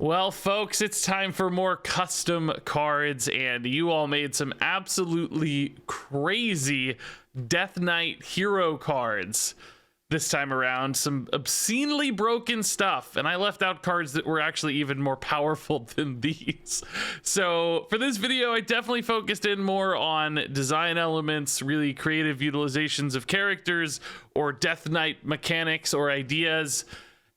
Well, folks, it's time for more custom cards, and you all made some absolutely crazy Death Knight hero cards this time around. Some obscenely broken stuff, and I left out cards that were actually even more powerful than these. So for this video, I definitely focused in more on design elements, really creative utilizations of characters, or Death Knight mechanics or ideas,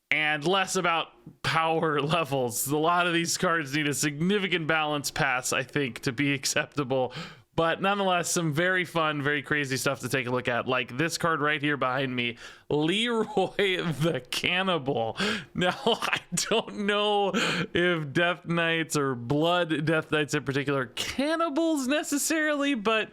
and less about power levels. A lot of these cards need a significant balance pass, I think, to be acceptable. But nonetheless, some very fun, very crazy stuff to take a look at, like this card right here behind me, Leroy the Cannibal. Now, I don't know if Death Knights or Blood Death Knights in particular are cannibals necessarily, but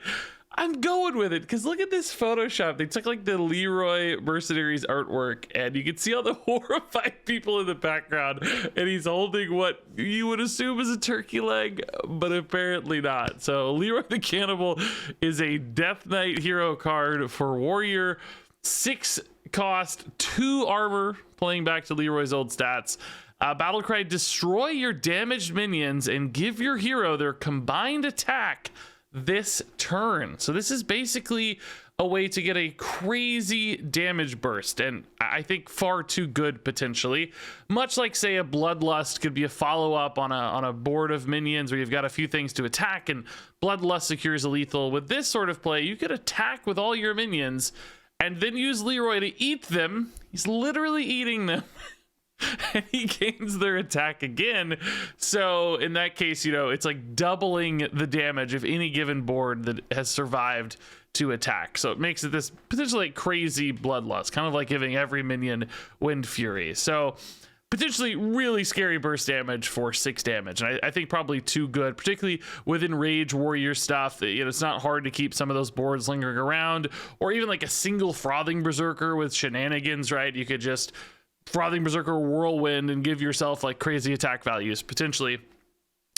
I'm going with it because look at this Photoshop. They took like the Leroy Mercenaries artwork, and you can see all the horrified people in the background, and he's holding what you would assume is a turkey leg, but apparently not. So Leroy the Cannibal is a Death Knight hero card for Warrior, 6 cost, 2 armor, playing back to Leroy's old stats. Battle cry: destroy your damaged minions and give your hero their combined attack this turn. So this is basically a way to get a crazy damage burst, and I think far too good potentially. Much like, say, a Bloodlust could be a follow-up on a board of minions where you've got a few things to attack, and Bloodlust secures a lethal. With this sort of play, you could attack with all your minions and then use Leroy to eat them. He's literally eating them. And he gains their attack again. So in that case, you know, it's like doubling the damage of any given board that has survived to attack. So it makes it this potentially like crazy Bloodlust, kind of like giving every minion Wind Fury. So potentially really scary burst damage for 6 damage. And I think probably too good, particularly within Rage Warrior stuff. You know, it's not hard to keep some of those boards lingering around, or even like a single Frothing Berserker with shenanigans, right? You could just Frothing Berserker Whirlwind and give yourself like crazy attack values potentially,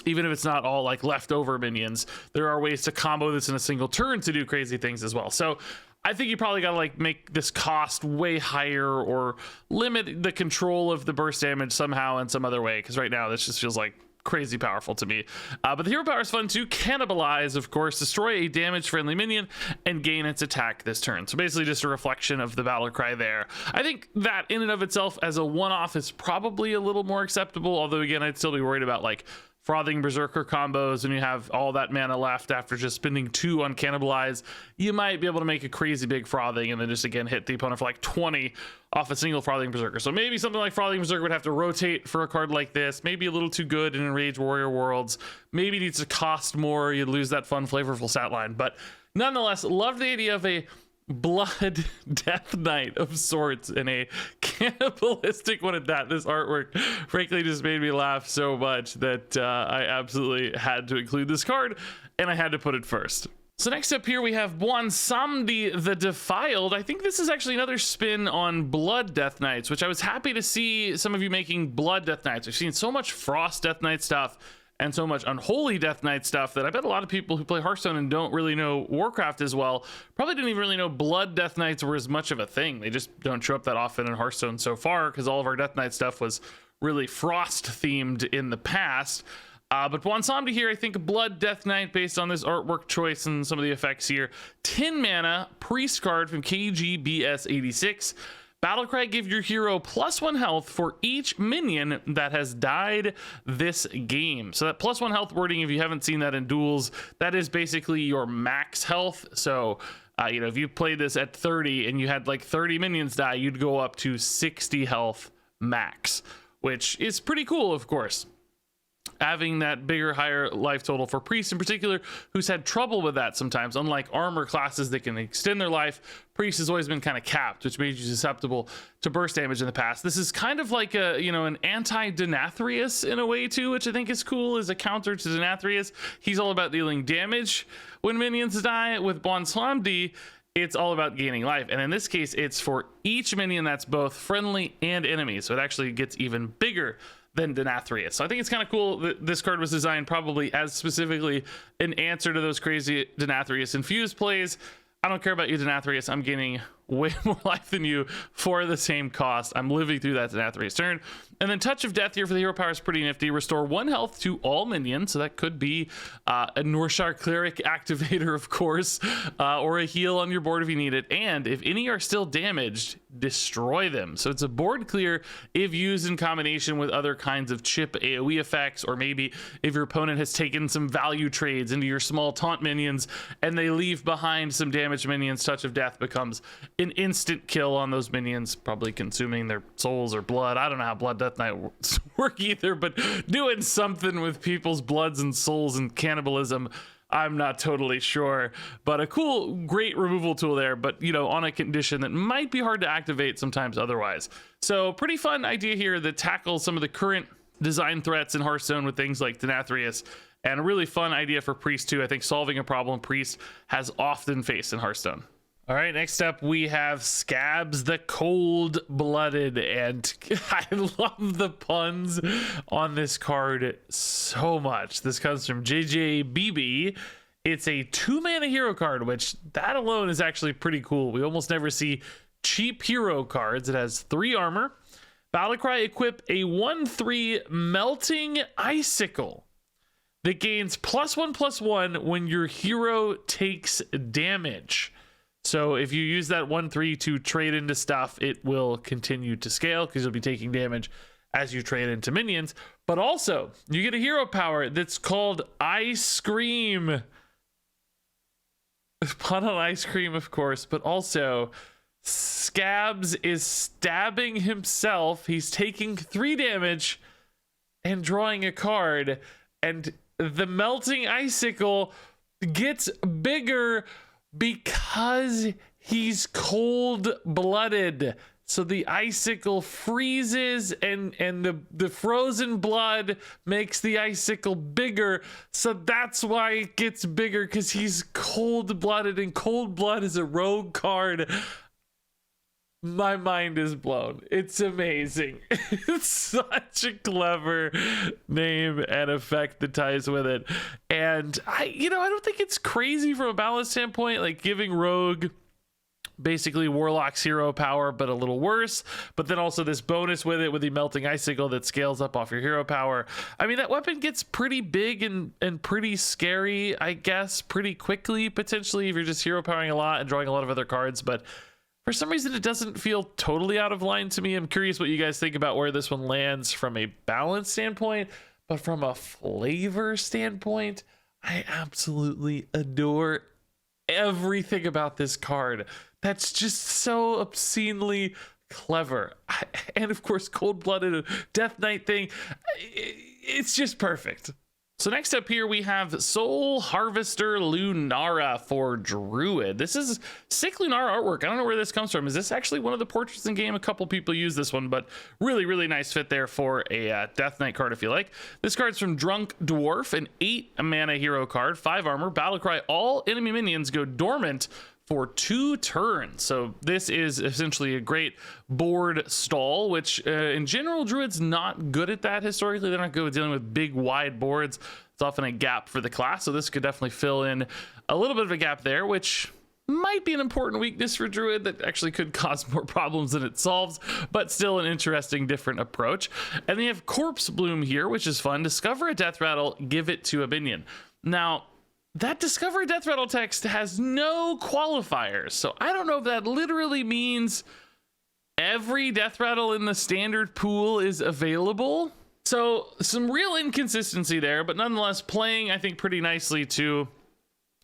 even if it's not all like leftover minions. There are ways to combo this in a single turn to do crazy things as well. So I think you probably got to like make this cost way higher or limit the control of the burst damage somehow in some other way, because right now this just feels like crazy powerful to me. But the hero power is fun too. Cannibalize, of course, destroy a damage friendly minion and gain its attack this turn. So basically just a reflection of the battle cry there. I think that in and of itself as a one-off is probably a little more acceptable, although again, I'd still be worried about like Frothing Berserker combos and you have all that mana left after just spending 2 on Cannibalize. You might be able to make a crazy big Frothing and then just again hit the opponent for like 20 off a single Frothing Berserker. So maybe something like Frothing Berserker would have to rotate for a card like this. Maybe a little too good in Enraged Warrior Worlds. Maybe it needs to cost more. You'd lose that fun, flavorful stat line. But nonetheless, love the idea of a Blood Death Knight of sorts and a cannibalistic one at that. This artwork frankly just made me laugh so much that I absolutely had to include this card, and I had to put it first. So next up here we have Bwansamdi the Defiled. I think this is actually another spin on Blood Death Knights, which I was happy to see some of you making Blood Death Knights. We've seen so much Frost Death Knight stuff and so much Unholy Death Knight stuff that I bet a lot of people who play Hearthstone and don't really know Warcraft as well probably didn't even really know Blood Death Knights were as much of a thing. They just don't show up that often in Hearthstone so far because all of our Death Knight stuff was really Frost themed in the past. But Bwansamdi here, I think Blood Death Knight based on this artwork choice and some of the effects here. 10 mana, priest card from KGBS 86. Battlecry: give your hero +1 health for each minion that has died this game. So that +1 health wording, if you haven't seen that in duels, that is basically your max health. So you know, if you played this at 30 and you had like 30 minions die, you'd go up to 60 health max, which is pretty cool, of course. Having that bigger, higher life total for priests in particular, who's had trouble with that sometimes. Unlike armor classes that can extend their life, priest has always been kind of capped, which made you susceptible to burst damage in the past. This is kind of like a, you know, an anti-Denathrius in a way too, which I think is cool as a counter to Denathrius. He's all about dealing damage when minions die. With Bwansamdi, it's all about gaining life, and in this case it's for each minion that's both friendly and enemy, so it actually gets even bigger than Denathrius. So I think it's kind of cool that this card was designed probably as specifically an answer to those crazy Denathrius infused plays. I don't care about you, Denathrius. I'm gaining way more life than you for the same cost. I'm living through that Denathrius turn. And then Touch of Death here for the hero power is pretty nifty. Restore 1 health to all minions, so that could be a Norshar Cleric activator, of course, or a heal on your board if you need it. And if any are still damaged, destroy them. So it's a board clear if used in combination with other kinds of chip AoE effects, or maybe if your opponent has taken some value trades into your small taunt minions and they leave behind some damaged minions. Touch of Death becomes an instant kill on those minions, probably consuming their souls or blood. I don't know how Blood Death Knight work either, but doing something with people's bloods and souls and cannibalism, I'm not totally sure. But a cool, great removal tool there, but you know, on a condition that might be hard to activate sometimes otherwise. So pretty fun idea here that tackles some of the current design threats in Hearthstone with things like Denathrius, and a really fun idea for Priest too. I think solving a problem Priest has often faced in Hearthstone. All right, next up we have Scabs the Cold-Blooded, and I love the puns on this card so much. This comes from JJBB. It's a 2-mana hero card, which that alone is actually pretty cool. We almost never see cheap hero cards. It has 3 armor. Battlecry, equip a 1/3 Melting Icicle that gains +1/+1 when your hero takes damage. So if you use that 1/3 to trade into stuff, it will continue to scale because you'll be taking damage as you trade into minions. But also, you get a hero power that's called Ice Cream. Pun on ice cream, of course, but also Scabs is stabbing himself. He's taking 3 damage and drawing a card, and the Melting Icicle gets bigger because he's cold-blooded. So the icicle freezes, and the frozen blood makes the icicle bigger. So that's why it gets bigger, because he's cold-blooded, and cold blood is a rogue card. My mind is blown. It's amazing. It's such a clever name and effect that ties with it. And I don't think it's crazy from a balance standpoint, like giving Rogue basically Warlock's hero power, but a little worse. But then also this bonus with it, with the Melting Icicle that scales up off your hero power. I mean, that weapon gets pretty big and pretty scary, I guess, pretty quickly, potentially, if you're just hero powering a lot and drawing a lot of other cards. But for some reason, it doesn't feel totally out of line to me. I'm curious what you guys think about where this one lands from a balance standpoint, but from a flavor standpoint, I absolutely adore everything about this card. That's just so obscenely clever. And of course, cold-blooded Death Knight thing, it's just perfect. So next up here we have Soul Harvester Lunara for Druid. This is sick Lunara artwork. I don't know where this comes from. Is this actually one of the portraits in game? A couple people use this one, but really, really nice fit there for a Death Knight card if you like. This card's from Drunk Dwarf, an 8-mana hero card, 5 armor, battlecry. All enemy minions go dormant for 2 turns. So this is essentially a great board stall, which in general, Druid's not good at that historically. They're not good at dealing with big, wide boards. It's often a gap for the class. So this could definitely fill in a little bit of a gap there, which might be an important weakness for Druid that actually could cause more problems than it solves, but still an interesting, different approach. And then you have Corpse Bloom here, which is fun. Discover a death rattle, give it to a minion. Now, that Discover a Death Rattle text has no qualifiers, so I don't know if that literally means every Death Rattle in the standard pool is available. So some real inconsistency there, but nonetheless playing, I think, pretty nicely to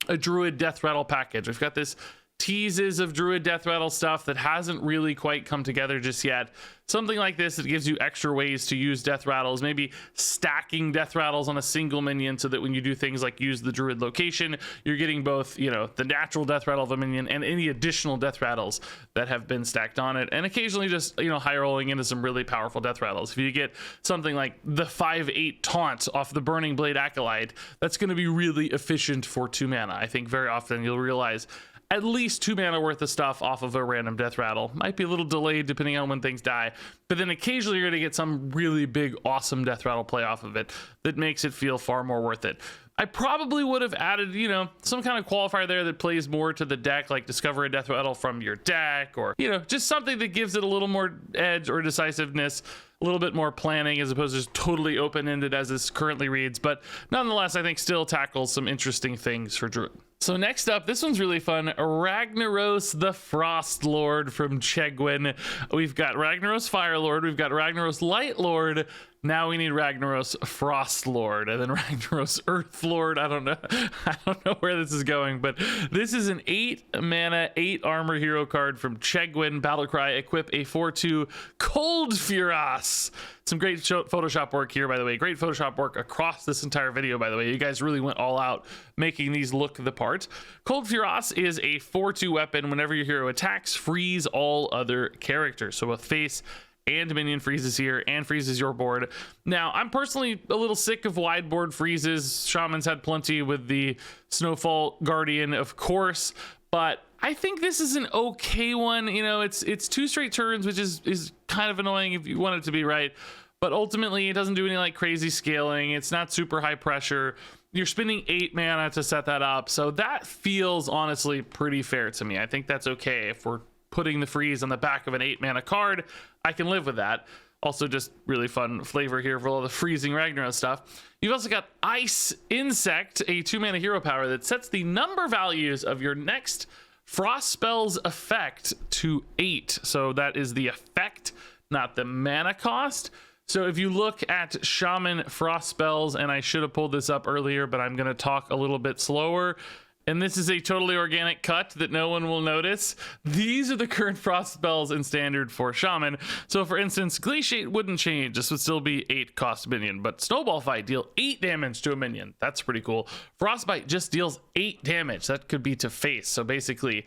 a Druid Death Rattle package. We've got this teases of Druid Death Rattle stuff that hasn't really quite come together just yet. Something like this that gives you extra ways to use Death Rattles, maybe stacking Death Rattles on a single minion so that when you do things like use the Druid location, you're getting both, the natural Death Rattle of a minion and any additional Death Rattles that have been stacked on it, and occasionally just, high rolling into some really powerful Death Rattles. If you get something like the 5/8 taunt off the Burning Blade Acolyte, that's going to be really efficient for 2 mana. I think very often you'll realize at least 2 mana worth of stuff off of a random death rattle. Might be a little delayed depending on when things die, but then occasionally you're going to get some really big, awesome death rattle play off of it that makes it feel far more worth it. I probably would have added, you know, some kind of qualifier there that plays more to the deck, like discover a death rattle from your deck, or, you know, just something that gives it a little more edge or decisiveness, a little bit more planning as opposed to just totally open-ended as this currently reads. But nonetheless, I think still tackles some interesting things for Druid. So next up, this one's really fun. Ragnaros the Frost Lord from Chegwin. We've got Ragnaros Fire Lord, we've got Ragnaros Light Lord. Now we need Ragnaros Frost Lord, and then Ragnaros Earth Lord. I don't know where this is going, but this is an 8 mana, 8 armor hero card from Chegwin. Battlecry, equip a 4/2 Cold Furas. Some great Photoshop work here, by the way. Great Photoshop work across this entire video, by the way. You guys really went all out making these look the part. Cold Furas is a 4/2 weapon. Whenever your hero attacks, freeze all other characters. So with face and minion freezes here and freezes your board. Now, I'm personally a little sick of wide board freezes. Shaman's had plenty with the Snowfall Guardian, of course, but I think this is an okay one. You know, it's 2 straight turns, which is kind of annoying if you want it to be right, but ultimately it doesn't do any like crazy scaling. It's not super high pressure. You're spending 8 mana to set that up, so that feels honestly pretty fair to me. I think that's okay. If we're putting the freeze on the back of an 8 mana card, I can live with that. Also just really fun flavor here for all the freezing Ragnaros stuff. You've also got Ice Insect, a 2 mana hero power that sets the number values of your next Frost spell's effect to 8. So that is the effect, not the mana cost. So if you look at Shaman Frost spells, and I should have pulled this up earlier, but I'm going to talk a little bit slower, and this is a totally organic cut that no one will notice. These are the current Frost spells in standard for Shaman. So for instance, Glaciate wouldn't change. This would still be 8 cost minion, but Snowball Fight deal 8 damage to a minion. That's pretty cool. Frostbite just deals 8 damage. That could be to face. So basically,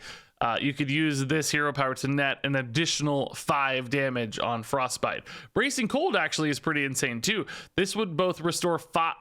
you could use this hero power to net an additional 5 damage on Frostbite. Bracing Cold actually is pretty insane too. This would both restore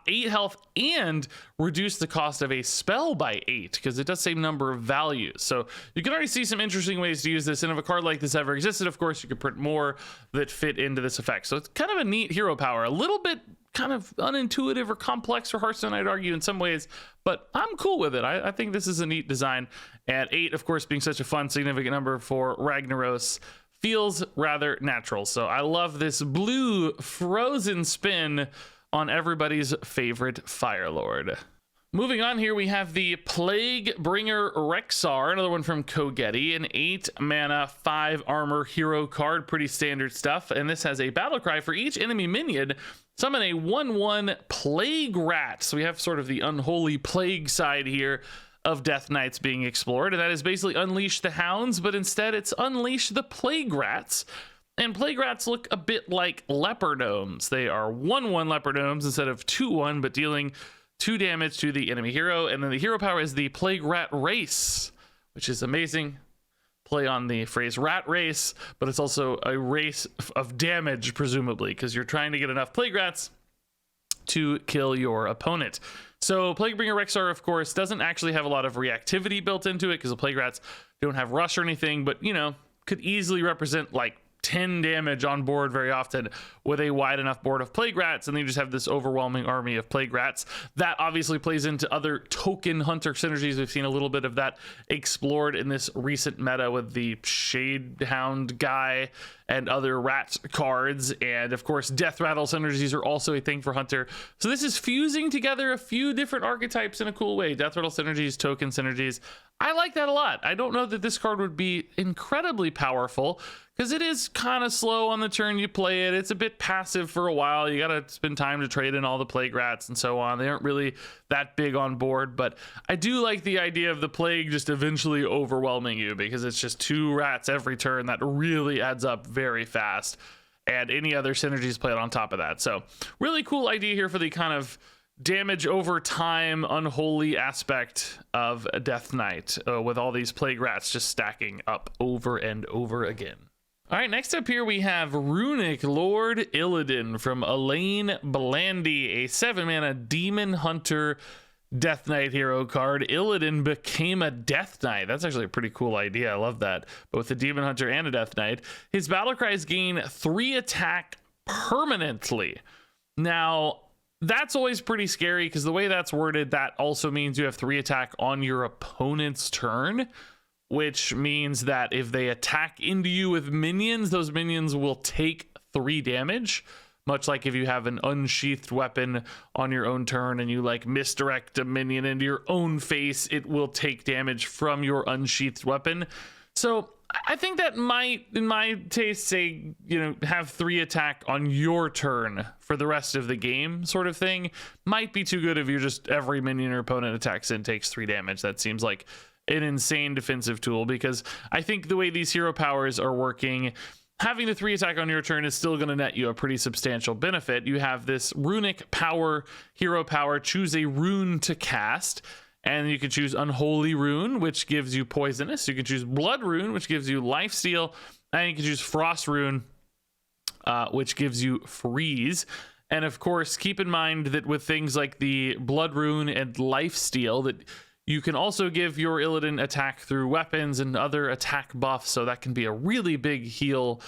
8 health and reduce the cost of a spell by 8, because it does same number of values. So you can already see some interesting ways to use this, and if a card like this ever existed, of course, you could print more that fit into this effect. So it's kind of a neat hero power, a little bit kind of unintuitive or complex for Hearthstone, I'd argue, in some ways, but I'm cool with it. I think this is a neat design. At 8, of course, being such a fun, significant number for Ragnaros, feels rather natural. So I love this blue frozen spin on everybody's favorite Fire Lord. Moving on here, we have the Plaguebringer Rexxar, another one from Kogeti, an 8 mana, 5 armor hero card, pretty standard stuff. And this has a battle cry for each enemy minion. Summon a 1/1 Plague Rat. So we have sort of the unholy plague side here of Death Knights being explored. And that is basically Unleash the Hounds, but instead it's Unleash the Plague Rats. And Plague Rats look a bit like Leper Gnomes. They are 1/1 Leper Gnomes instead of 2/1, but dealing 2 damage to the enemy hero. And then the hero power is the Plague Rat Race, which is amazing. Play on the phrase rat race, but it's also a race of damage, presumably, because you're trying to get enough Plague Rats to kill your opponent. So Plaguebringer Rexxar, of course, doesn't actually have a lot of reactivity built into it because the Plague Rats don't have rush or anything, but, you know, could easily represent like 10 damage on board very often with a wide enough board of Plague Rats, and then you just have this overwhelming army of Plague Rats. That obviously plays into other token hunter synergies. We've seen a little bit of that explored in this recent meta with the Shadehound guy and other rat cards, and of course Death Rattle synergies are also a thing for hunter. So this is fusing together a few different archetypes in a cool way. Death Rattle synergies, token synergies. I like that a lot. I don't know that this card would be incredibly powerful because it is kind of slow on the turn you play it. It's a bit passive for a while. You got to spend time to trade in all the Plague Rats and so on. They aren't really that big on board, but I do like the idea of the Plague just eventually overwhelming you because it's just 2 rats every turn. That really adds up very fast, and any other synergies played on top of that. So really cool idea here for the kind of damage over time, unholy aspect of a Death Knight with all these Plague Rats just stacking up over and over again. All right, next up here we have Runic Lord Illidan from Elaine Blandy, a 7 mana demon hunter Death Knight hero card, Illidan became a Death Knight. That's actually a pretty cool idea. I love that. Both a Demon Hunter and a Death Knight. His battle cries gain 3 attack permanently. Now, that's always pretty scary because the way that's worded, that also means you have 3 attack on your opponent's turn, which means that if they attack into you with minions, those minions will take 3 damage. Much like if you have an unsheathed weapon on your own turn and you like misdirect a minion into your own face, it will take damage from your unsheathed weapon. So I think that might, in my taste, say, you know, have 3 attack on your turn for the rest of the game sort of thing. Might be too good if you're just every minion or opponent attacks and takes 3 damage. That seems like an insane defensive tool, because I think the way these hero powers are working, having the 3 attack on your turn is still going to net you a pretty substantial benefit. You have this runic power, hero power, choose a rune to cast, and you can choose Unholy Rune, which gives you poisonous. You can choose Blood Rune, which gives you lifesteal, and you can choose Frost Rune, which gives you freeze. And of course, keep in mind that with things like the Blood Rune and lifesteal, that you can also give your Illidan attack through weapons and other attack buffs, so that can be a really big heal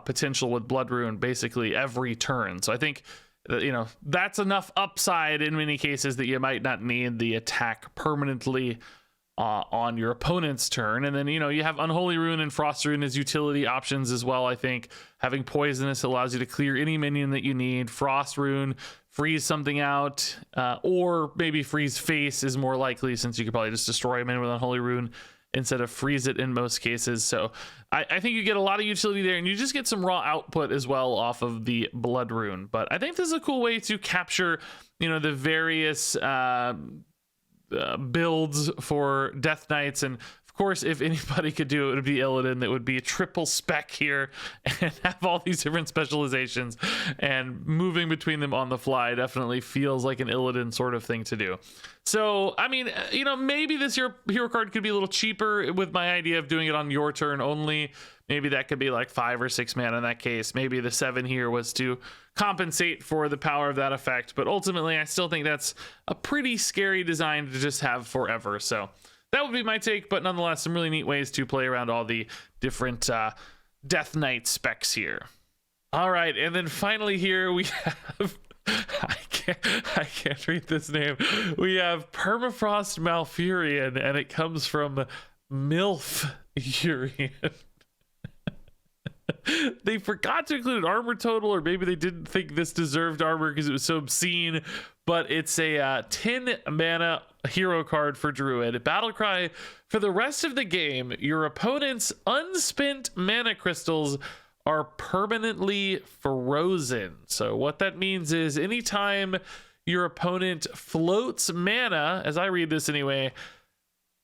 potential with Blood Rune basically every turn. So I think, you know, that's enough upside in many cases that you might not need the attack permanently on your opponent's turn. And then, you know, you have Unholy Rune and Frost Rune as utility options as well. I think having Poisonous allows you to clear any minion that you need. Frost Rune, freeze something out, or maybe freeze face is more likely, since you could probably just destroy a minion with Unholy Rune instead of freeze it in most cases. So I think you get a lot of utility there, and you just get some raw output as well off of the Blood Rune. But I think this is a cool way to capture, you know, the various builds for Death Knights. And of course, if anybody could do it, it would be Illidan. That would be a triple spec here and have all these different specializations, and moving between them on the fly definitely feels like an Illidan sort of thing to do. So, I mean, you know, maybe this hero card could be a little cheaper with my idea of doing it on your turn only. Maybe that could be like 5 or 6 mana in that case. Maybe the 7 here was to compensate for the power of that effect. But ultimately, I still think that's a pretty scary design to just have forever. So that would be my take, but nonetheless, some really neat ways to play around all the different Death Knight specs here. All right, and then finally here we have... I can't read this name. We have Permafrost Malfurion, and it comes from MILF Urian. They forgot to include an armor total, or maybe they didn't think this deserved armor because it was so obscene, but it's a 10 mana hero card for Druid. Battle cry: for the rest of the game, your opponent's unspent mana crystals are permanently frozen. So what that means is anytime your opponent floats mana, as I read this anyway,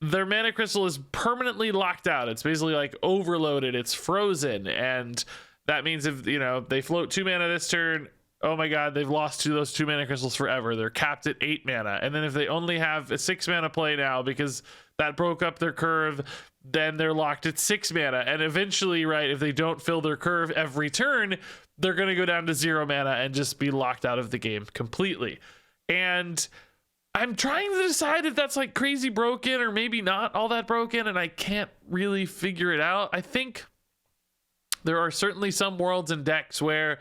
their mana crystal is permanently locked out. It's basically like overloaded. It's frozen. And that means if, you know, they float 2 mana this turn, oh my god, they've lost those 2 mana crystals forever. They're capped at 8 mana. And then if they only have a 6 mana play now because that broke up their curve, then they're locked at 6 mana. And eventually, right, if they don't fill their curve every turn, they're going to go down to 0 mana and just be locked out of the game completely. And I'm trying to decide if that's like crazy broken or maybe not all that broken, and I can't really figure it out. I think there are certainly some worlds and decks where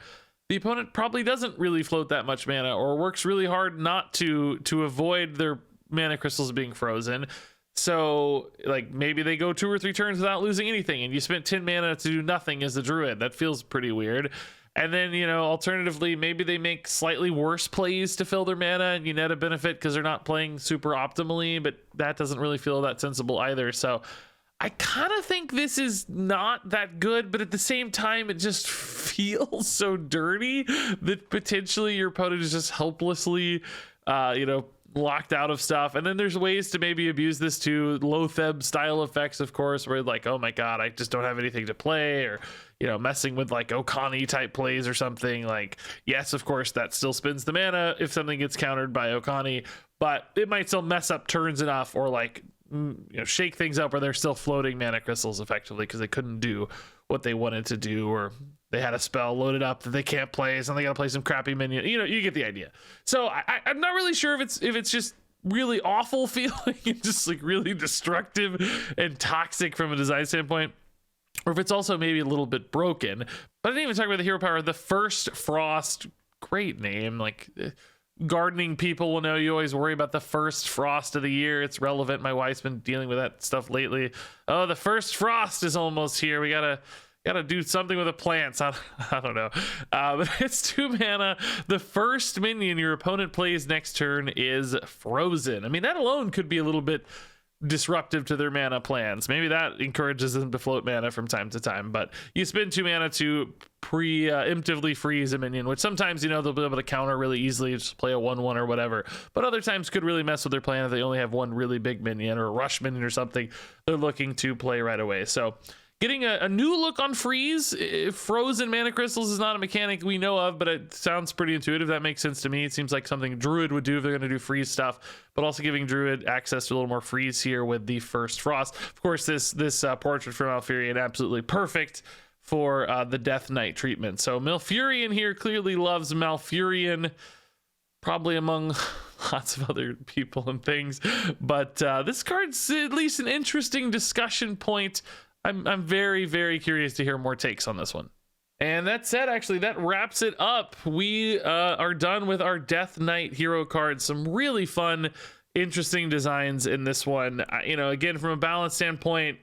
the opponent probably doesn't really float that much mana, or works really hard not to avoid their mana crystals being frozen. So like maybe they go 2 or 3 turns without losing anything, and you spent 10 mana to do nothing as a druid. That feels pretty weird. And then, you know, alternatively, maybe they make slightly worse plays to fill their mana and you net a benefit because they're not playing super optimally, but that doesn't really feel that sensible either. So I kind of think this is not that good, but at the same time, it just feels so dirty that potentially your opponent is just helplessly, you know, locked out of stuff. And then there's ways to maybe abuse this too. Low Theb style effects, of course, where like, oh my god, I just don't have anything to play, or, you know, messing with like Okani type plays or something. Like, yes, of course, that still spends the mana if something gets countered by Okani, but it might still mess up turns enough, or like, you know, shake things up where they're still floating mana crystals effectively because they couldn't do what they wanted to do, or they had a spell loaded up that they can't play, so they gotta play some crappy minion. You know, you get the idea. So I'm not really sure if it's just really awful feeling and just like really destructive and toxic from a design standpoint, or if it's also maybe a little bit broken. But I didn't even talk about the hero power. The First Frost, great name. Like, gardening people will know you always worry about the first frost of the year. It's relevant. My wife's been dealing with that stuff lately. Oh, the first frost is almost here. We gotta do something with the plants. I don't know. But it's 2 mana. The first minion your opponent plays next turn is frozen. I mean, that alone could be a little bit disruptive to their mana plans. Maybe that encourages them to float mana from time to time, but you spend 2 mana to preemptively freeze a minion, which sometimes, you know, they'll be able to counter really easily, just play a 1/1 or whatever, but other times could really mess with their plan if they only have one really big minion or a rush minion or something they're looking to play right away. So getting a new look on freeze. Frozen mana crystals is not a mechanic we know of, but it sounds pretty intuitive. That makes sense to me. It seems like something Druid would do if they're going to do freeze stuff, but also giving Druid access to a little more freeze here with the First Frost. Of course, this portrait from Malfurion, absolutely perfect for the Death Knight treatment. So Malfurion here clearly loves Malfurion, probably among lots of other people and things, but this card's at least an interesting discussion point. I'm very, very curious to hear more takes on this one. And that said, actually, that wraps it up. We are done with our Death Knight hero cards. Some really fun, interesting designs in this one. You know, again, from a balance standpoint,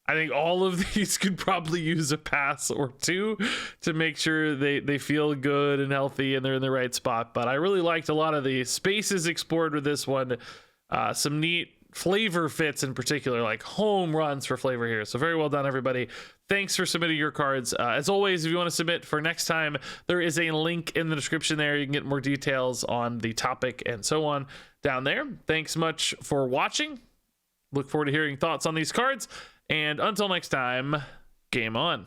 I think all of these could probably use a pass or two to make sure they feel good and healthy and they're in the right spot. But I really liked a lot of the spaces explored with this one. Some neat flavor fits in particular, like home runs for flavor here. So very well done, everybody. Thanks for submitting your cards. As always, if you want to submit for next time, there is a link in the description there. You can get more details on the topic and so on down there. Thanks much for watching. Look forward to hearing thoughts on these cards. And until next time, game on.